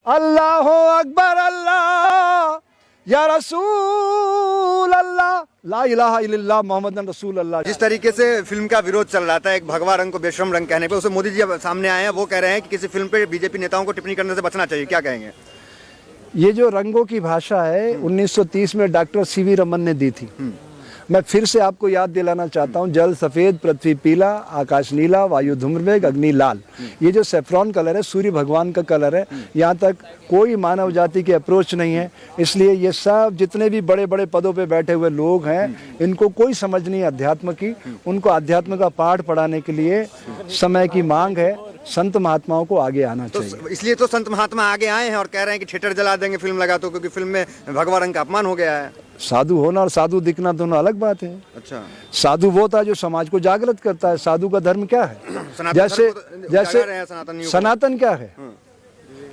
अल्लाह अकबर अल्लाह या रसूल अल्लाह ला इलाहा इल्लल्लाह मोहम्मद रसूल अल्लाह। जिस तरीके से फिल्म का विरोध चल रहा था, एक भगवा रंग को बेशरम रंग कहने पे, उसे मोदी जी अब सामने आए हैं, वो कह रहे हैं कि किसी फिल्म पे बीजेपी नेताओं को टिप्पणी करने से बचना चाहिए, क्या कहेंगे? ये जो रंगों की भाषा है 1930 में डॉक्टर सीवी रमन ने दी थी। मैं फिर से आपको याद दिलाना चाहता हूँ, जल सफेद, पृथ्वी पीला, आकाश नीला, वायु धूम्रवेग, अग्नि लाल। ये जो सेफ्रॉन कलर है सूर्य भगवान का कलर है। यहाँ तक कोई मानव जाति की अप्रोच नहीं है, इसलिए ये सब जितने भी बड़े बड़े पदों पे बैठे हुए लोग हैं, इनको कोई समझ नहीं है अध्यात्म की। उनको अध्यात्म का पाठ पढ़ाने के लिए समय की मांग है, संत महात्माओं को आगे आना चाहिए। तो इसलिए तो संत महात्मा आगे आए हैं और कह रहे हैं कि थिएटर जला देंगे फिल्म लगा तो, क्योंकि फिल्म में भगवा रंग का अपमान हो गया है। साधु होना और साधु दिखना दोनों अलग बात है। अच्छा, साधु वो था जो समाज को जागृत करता है। साधु का धर्म क्या है? जैसे सनातन क्या है?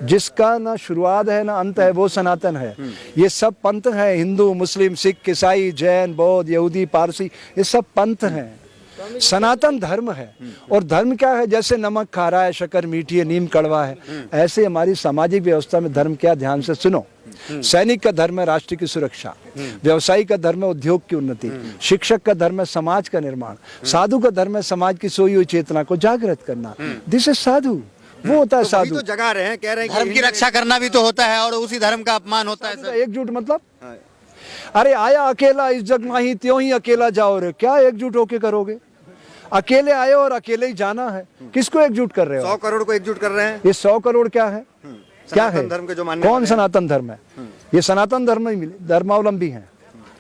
जिसका ना शुरुआत है ना अंत है, वो सनातन है। ये सब पंथ है, हिंदू, मुस्लिम, सिख, ईसाई, जैन, बौद्ध, यहूदी, पारसी, ये सब पंथ हैं। सनातन धर्म है। और धर्म क्या है? जैसे नमक खारा है, शक्कर मीठी है, नीम कड़वा है, ऐसे हमारी सामाजिक व्यवस्था में धर्म क्या, ध्यान से सुनो। सैनिक का धर्म है राष्ट्र की सुरक्षा, व्यवसायी का धर्म है उद्योग की उन्नति, शिक्षक का धर्म है समाज का निर्माण, साधु का धर्म है समाज की सोई हुई चेतना को जागृत करना। दिस इज साधु। वो होता है तो साधु। तो जगा रहे हैं, कह रहे हैं धर्म की रक्षा करना भी तो होता है और उसी धर्म का अपमान होता है सर। एकजुट मतलब, अरे आया अकेला इस जग माही त्यों ही अकेला जाओ रे। क्या एकजुट होके करोगे? अकेले आए और अकेले ही जाना है। किसको एकजुट कर रहे हो? 100 करोड़ को एकजुट कर रहे हैं। ये 100 करोड़ क्या है? क्या है? धर्म के जो मानने कौन सनातन धर्म है? ये सनातन धर्म ही मिले, धर्मावलंबी हैं।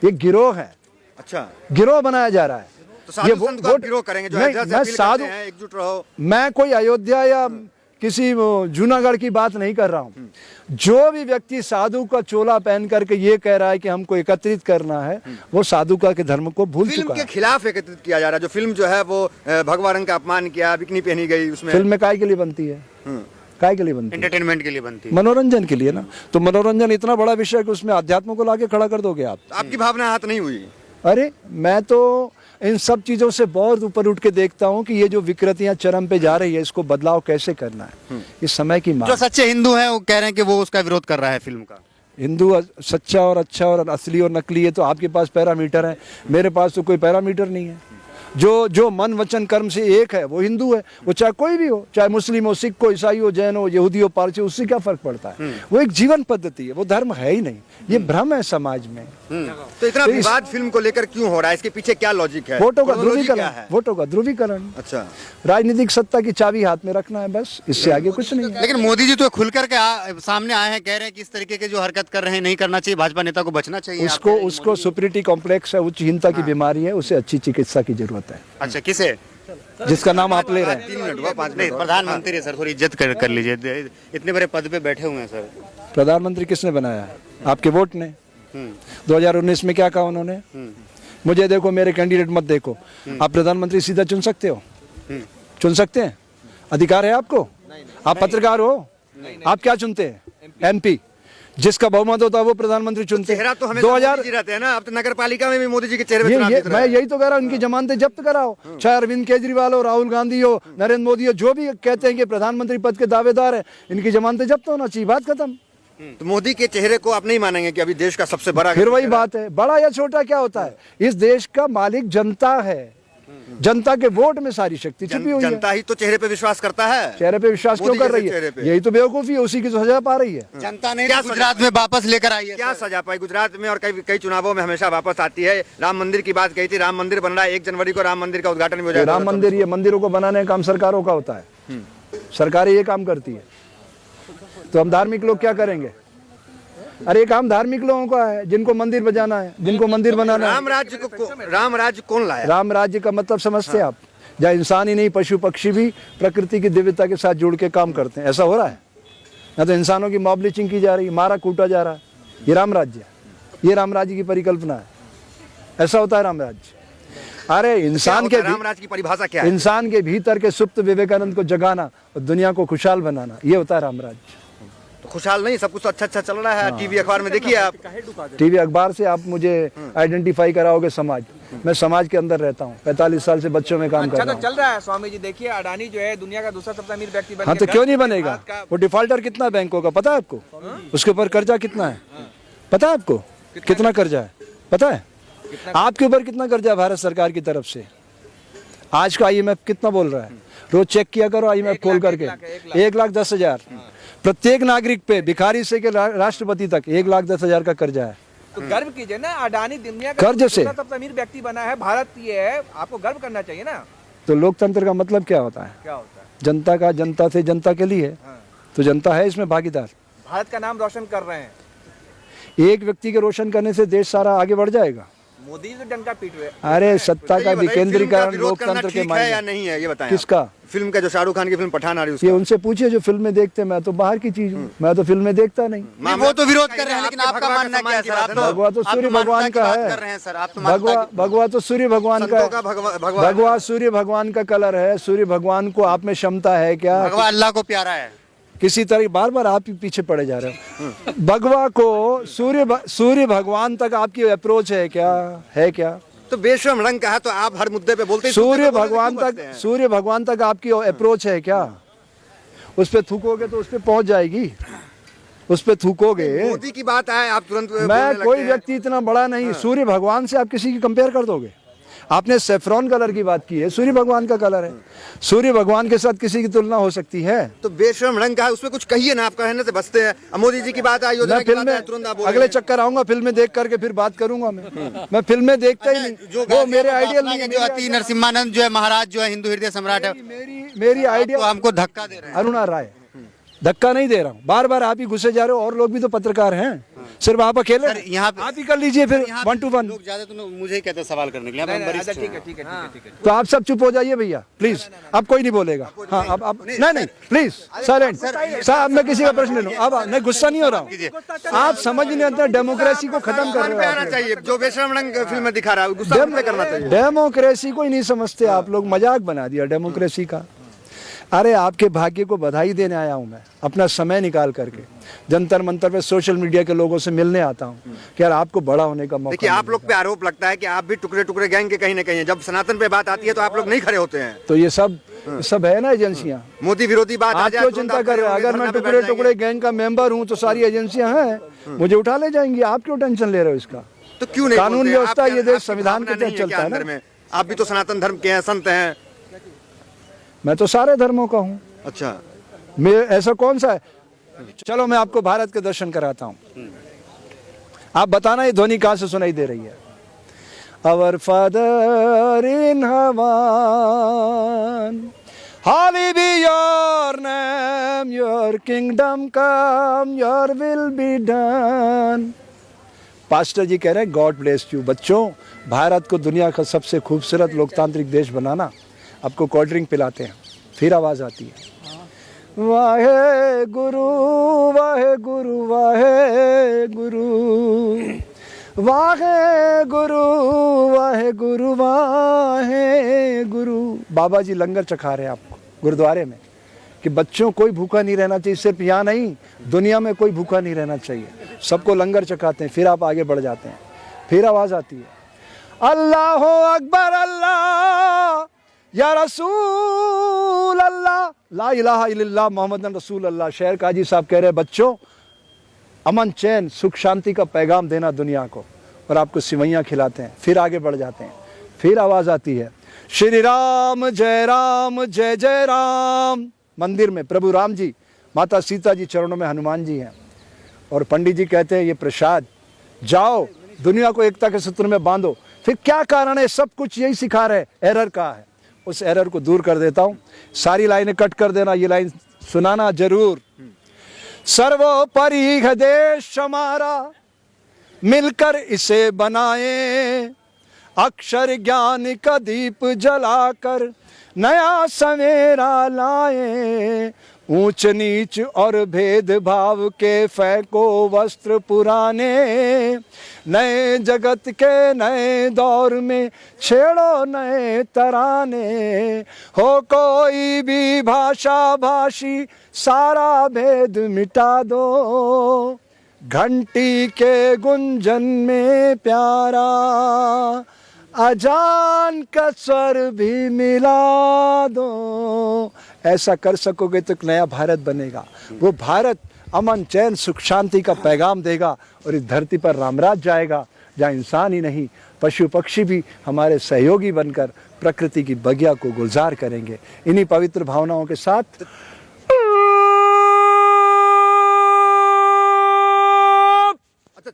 ये गिरोह है। अच्छा, गिरोह बनाया जा रहा है। तो साधु संत को गिरोह करेंगे जो मैं साधु, एकजुट रहो। मैं कोई अयोध्या या किसी जूनागढ़ की बात नहीं कर रहा हूँ। जो भी व्यक्ति साधु का चोला पहन करके ये कह रहा है कि हमको एकत्रित करना है, वो साधु का के धर्म को भूल चुका है। फिल्म के खिलाफ एकत्रित किया जा रहा है। जो फिल्म जो है वो भगवा रंग का अपमान किया, बिकनी पहनी गई उसमें। फिल्म में काय के लिए बनती है? काय के लिए बनती है? एंटरटेनमेंट के लिए बनती है, मनोरंजन के लिए ना। तो मनोरंजन इतना बड़ा विषय कि उसमें अध्यात्म को लाके खड़ा कर दोगे आप? आपकी भावना हाथ नहीं हुई? अरे मैं तो इन सब चीजों से बहुत ऊपर उठ के देखता हूँ कि ये जो विकृतियां चरम पे जा रही है, इसको बदलाव कैसे करना है, इस समय की मांग। जो सच्चे हिंदू हैं वो कह रहे हैं कि वो उसका विरोध कर रहा है फिल्म का। हिंदू सच्चा और अच्छा और असली और नकली है, तो आपके पास पैरामीटर है, मेरे पास तो कोई पैरामीटर नहीं है। जो मन वचन कर्म से एक है वो हिंदू है। वो चाहे कोई भी हो, चाहे मुस्लिम हो, सिख हो, ईसाई हो, जैन हो, यहूदी हो, पारसी हो, उससे क्या फर्क पड़ता है? वो एक जीवन पद्धति है, वो धर्म है ही नहीं। ये भ्रम है समाज में। तो इतना विवाद फिल्म को लेकर क्यों हो रहा है? इसके पीछे क्या लॉजिक है? वोटों का ध्रुवीकरण, वोटों का ध्रुवीकरण। अच्छा, राजनीतिक सत्ता की चाबी हाथ में रखना है, बस, इससे आगे कुछ नहीं है। लेकिन मोदी जी तो खुलकर के सामने आए हैं, कह रहे हैं कि इस तरीके के जो हरकत कर रहे हैं नहीं करना चाहिए, भाजपा नेता को बचना चाहिए। उसको सुपीरियरिटी कॉम्प्लेक्स है, उच्चहीनता की बीमारी है, उसे अच्छी चिकित्सा की जरूरत है। अच्छा, किसे? जिसका नाम आप ले रहे हैं। 3 मिनट हुआ, 5 मिनट। प्रधानमंत्री है सर, थोड़ी इज्जत कर लीजिए, इतने बड़े पद पे बैठे हुए हैं सर। प्रधानमंत्री किसने बनाया है? आपके वोट ने। 2019 में क्या कहा उन्होंने? मुझे देखो, मेरे कैंडिडेट मत देखो। आप प्रधानमंत्री सीधा चुन सकते हो? चुन सकते हैं? अधिकार है आपको? आप पत्रकार हो? आप क्या चुनते हैं? MP। जिसका बहुमत होता है वो प्रधानमंत्री चुनते हैं। चेहरा तो हमेशा 2000 मोदी जी रहते हैं ना। अब तो नगर पालिका में भी मोदी जी के चेहरे पे चुनाव जीत रहे मैं हैं। यही तो कह रहा हूँ, उनकी जमानतें जब्त कराओ। चाहे अरविंद केजरीवाल हो, राहुल गांधी हो, नरेंद्र मोदी हो, जो भी कहते हैं कि प्रधानमंत्री पद के दावेदार है, इनकी जमानतें जब्त होना चाहिए, बात खत्म। तो मोदी के चेहरे को आप नहीं मानेंगे कि अभी देश का सबसे बड़ा? फिर वही बात है, बड़ा या छोटा क्या होता है? इस देश का मालिक जनता है। जनता के वोट में सारी शक्ति छुपी हुई है। जनता ही तो चेहरे पे विश्वास करता है। चेहरे पे विश्वास क्यों कर रही है? यही तो बेवकूफी है, उसी की तो सजा पा रही है। जनता ने क्या गुजरात में वापस लेकर आई है? क्या सजा पाई गुजरात में? और कई चुनावों में हमेशा वापस आती है। राम मंदिर की बात कही थी, राम मंदिर बन रहा है, 1 जनवरी को राम मंदिर का उद्घाटन भी हो जाएगा। राम मंदिर, ये मंदिरों को बनाने का काम सरकारों का होता है। सरकारें ये काम करती है, तो हम धार्मिक लोग क्या करेंगे? अरे ये काम धार्मिक लोगों का है, जिनको मंदिर बजाना है, जिनको मंदिर बनाना है। राम राज्य कौन लाया? राम राज्य का मतलब समझते हैं आप? जहाँ इंसान ही नहीं, पशु पक्षी भी प्रकृति की दिव्यता के साथ जुड़ के काम करते हैं। ऐसा हो रहा है ना? तो इंसानों की मॉब लिंचिंग की जा रही है, मारा कूटा जा रहा है। ये राम राज्य है, ये राम राज्य की परिकल्पना है। ऐसा होता है राम राज्य। अरे इंसान के राम राज्य की परिभाषा क्या है? इंसान के भीतर के सुप्त विवेकानंद को जगाना और दुनिया को खुशहाल बनाना, ये होता है राम राज्य। तो खुशहाल नहीं, सब कुछ तो अच्छा चल रहा है। टीवी अखबार में देखिए आप, टीवी अखबार से आप मुझे आइडेंटिफाई कराओगे समाज? मैं समाज के अंदर रहता हूँ, 45 साल से बच्चों में काम कर अच्छा रहा तो हूँ। चल रहा है स्वामी जी। देखिए अडानी जो है दुनिया का दूसरा सबसे अमीर व्यक्ति बन हाँ के तो क्यों नहीं भारत बनेगा? का वो डिफॉल्टर कितना बैंकों का पता है आपको? उसके ऊपर कर्जा कितना है पता है आपको? कितना कर्जा है पता है? आपके ऊपर कितना कर्जा है भारत सरकार की तरफ से? आज का IMF कितना बोल रहा है? रोज चेक किया करो IMF खोल करके। 1,10,000 प्रत्येक नागरिक पे, भिखारी से के राष्ट्रपति तक 1,10,000 का कर्जा है। तो गर्व कीजिए ना, अडानी दुनिया का कर्ज से। दूसरा सबसे अमीर व्यक्ति बना है, भारत ये है, आपको गर्व करना चाहिए ना। तो लोकतंत्र का मतलब क्या होता है? क्या होता है? जनता का, जनता से जनता के लिए। हाँ। तो जनता है इसमें भागीदार। भारत का नाम रोशन कर रहे हैं। एक व्यक्ति के रोशन करने से देश सारा आगे बढ़ जाएगा। मोदी जी तो डंका पीट रहे हैं। अरे सत्ता का ये बताइए, फिल्म का विकेंद्रीकरण विरोध करना लोकतंत्र के ठीक है या मायने। नहीं है, ये बताएं। किसका? आप। फिल्म का जो शाहरुख खान की फिल्म पठान आ रही है ये उसका। उनसे पूछिए जो फिल्में देखते हैं। मैं तो बाहर की चीज हूँ, मैं तो फिल्में देखता नहीं। नहीं, वो तो विरोध कर रहे हैं, लेकिन आपके आपका भगवा मानना का क्या है सर? सम्मान आप की बात है। भगवा तो आप सूर्य मानवता भगवान की का बात है। कर रहे हैं सर, आप तो मानवता भगवा की- भगवा तो सूर्य भगवान का संतों का भगवा भगवा सूर्य भगवान का कलर है। सूर्य भगवान को आप में क्षमता है क्या? भगवान अल्लाह को प्यारा है। किसी तरह बार बार आप ही पीछे पड़े जा रहे हो। भगवा को सूर्य भगवान तक आपकी अप्रोच है क्या? है क्या? तो बेशरम रंग का है, तो आप हर मुद्दे पे बोलते ही सूर्य बोलते भगवान क्यों तक बचते हैं? सूर्य भगवान तक आपकी अप्रोच है क्या? उस पे थूकोगे तो उस पे पहुंच जाएगी। उस पे थूकोगे। मोदी की बात आए आप तुरंत बोलने मैं लगते कोई हैं। व्यक्ति इतना बड़ा नहीं। सूर्य भगवान से आप किसी की कंपेयर कर दोगे? आपने सेफ्रॉन कलर की बात की है, सूर्य भगवान का कलर है। सूर्य भगवान के साथ किसी की तुलना हो सकती है? तो बेशरम रंग का है, उसमें कुछ कहिए ना, आप कहने से बचते हैं। अब मोदी जी की बात आई, योजना मैं की बात फिल्में आई, तुरंत आप अगले चक्कर आऊंगा, फिल्में देख करके फिर बात करूंगा। मैं फिल्में देखता ही नहीं। वो मेरे आइडियल नहीं है। जो अति नरसिम्हानंद जो है महाराज जो है हिंदू हृदय सम्राट है, मेरी आइडियल वो हमको धक्का दे रहे हैं। अरुणा राय। धक्का नहीं दे रहा हूँ, बार बार आप ही घुसे जा रहे हो। और लोग भी तो पत्रकार हैं, सिर्फ आप अकेले? सर, यहाँ पे- आप ही कर लीजिए फिर यहाँ पे 1 to 1। लोग ज्यादा तो मुझे ही कहते हैं सवाल करने के लिए। नहीं, हम नहीं, वरिष्ठ अच्छा, हैं। ठीक है ठीक है ठीक है ठीक है। तो आप सब चुप हो जाइए भैया प्लीज। अब कोई नहीं बोलेगा। हाँ अब नहीं प्लीज साइलेंट। साहब मैं किसी का प्रश्न नहीं लूँ। अब नहीं, गुस्सा नहीं हो रहा हूँ। आप समझ नहीं आता डेमोक्रेसी को खत्म कर पे आना रहे हो। चाहिए। जो बेशरम रंग फिल्म दिखा रहा है गुस्सा हम पे करना चाहिए। डेमोक्रेसी को ही नहीं समझते आप लोग। मजाक बना दिया डेमोक्रेसी का। अरे आपके भाग्य को बधाई देने आया हूं मैं, अपना समय निकाल करके। जंतर मंतर पे सोशल मीडिया के लोगों से मिलने आता हूं कि यार आपको बड़ा होने का मौका देखिए, आप मिलेगा। लोग पे आरोप लगता है कि आप भी टुकड़े टुकड़े गैंग के कहीं ना कहीं हैं। जब सनातन पे बात आती है तो आप लोग नहीं खड़े होते हैं। तो ये सब है ना एजेंसियां। मोदी विरोधी बात आ आप जाए क्यों तुरंत चिंता आप कर रहे हैं? खड़े अगर होंगे, मैं धरना पे टुकड़े बैठ टुकड़े गैंग का मेंबर हूं तो सारी एजेंसियां हैं, मुझे उठा ले जाएंगी। आप क्यों टेंशन ले रहे हो इसका? जाएंगे। तो क्यों नहीं कानून बोलते? व्यवस्था आपके- ये देश आपकी संविधान के भावना तहत नहीं क्या चलता है ना। अंदर में? आप भी तो सनातन धर्म के हैं, संत हैं। मैं तो सारे धर्मों का हूं। अच्छा, मैं ऐसा कौन सा है? चलो मैं आपको भारत के दर्शन कराता हूं। आप बताना ये ध्वनि कहां से सुनाई दे रही है? Our Father in heaven, hallowed be your name, your kingdom come, your will be done. Pastor ji कह रहे हैं गॉड ब्लेस यू। बच्चों, भारत को दुनिया का सबसे खूबसूरत लोकतांत्रिक देश बनाना। आपको कोल्ड ड्रिंक पिलाते हैं, फिर आवाज आती है वाहे गुरु वाहे गुरु वाहे गुरु वाहे गुरु वाहे गुरु वाहे गुरु। बाबा जी लंगर चखा रहे हैं आपको गुरुद्वारे में कि बच्चों कोई भूखा नहीं रहना चाहिए। सिर्फ यहाँ नहीं, दुनिया में कोई भूखा नहीं रहना चाहिए। सबको लंगर चखाते हैं, फिर आप आगे बढ़ जाते हैं। फिर आवाज आती है अल्लाह अकबर अल्लाह या रसूल अल्लाह ला इलाहा इल्लल्लाह मोहम्मद रसूल अल्लाह। शेर काजी साहब कह रहे हैं बच्चों, अमन चैन सुख शांति का पैगाम देना दुनिया को, और आपको सिवैयाँ खिलाते हैं। फिर आगे बढ़ जाते हैं। फिर आवाज़ आती है श्री राम जय जय राम। मंदिर में प्रभु राम जी, माता सीता जी चरणों में हनुमान जी हैं, और पंडित जी कहते हैं ये प्रसाद, जाओ दुनिया को एकता के सूत्र में बांधो। फिर क्या कारण है? सब कुछ यही सिखा रहे, एरर का है। उस एरर को दूर कर देता हूँ। सारी लाइनें कट कर देना, ये लाइन सुनाना जरूर। सर्वोपरि है देश हमारा, मिलकर इसे बनाए, अक्षर ज्ञान का दीप जलाकर नया सवेरा लाए। ऊंच नीच और भेदभाव के फेंको वस्त्र पुराने, नए जगत के नए दौर में छेड़ो नए तराने। हो कोई भी भाषा भाषी सारा भेद मिटा दो, घंटी के गुंजन में प्यारा अजान का स्वर भी मिला दो। ऐसा कर सकोगे तो एक नया भारत बनेगा। वो भारत अमन चैन सुख शांति का पैगाम देगा और इस धरती पर रामराज जाएगा, जहाँ इंसान ही नहीं पशु पक्षी भी हमारे सहयोगी बनकर प्रकृति की बगिया को गुलजार करेंगे। इन्हीं पवित्र भावनाओं के साथ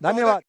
धन्यवाद।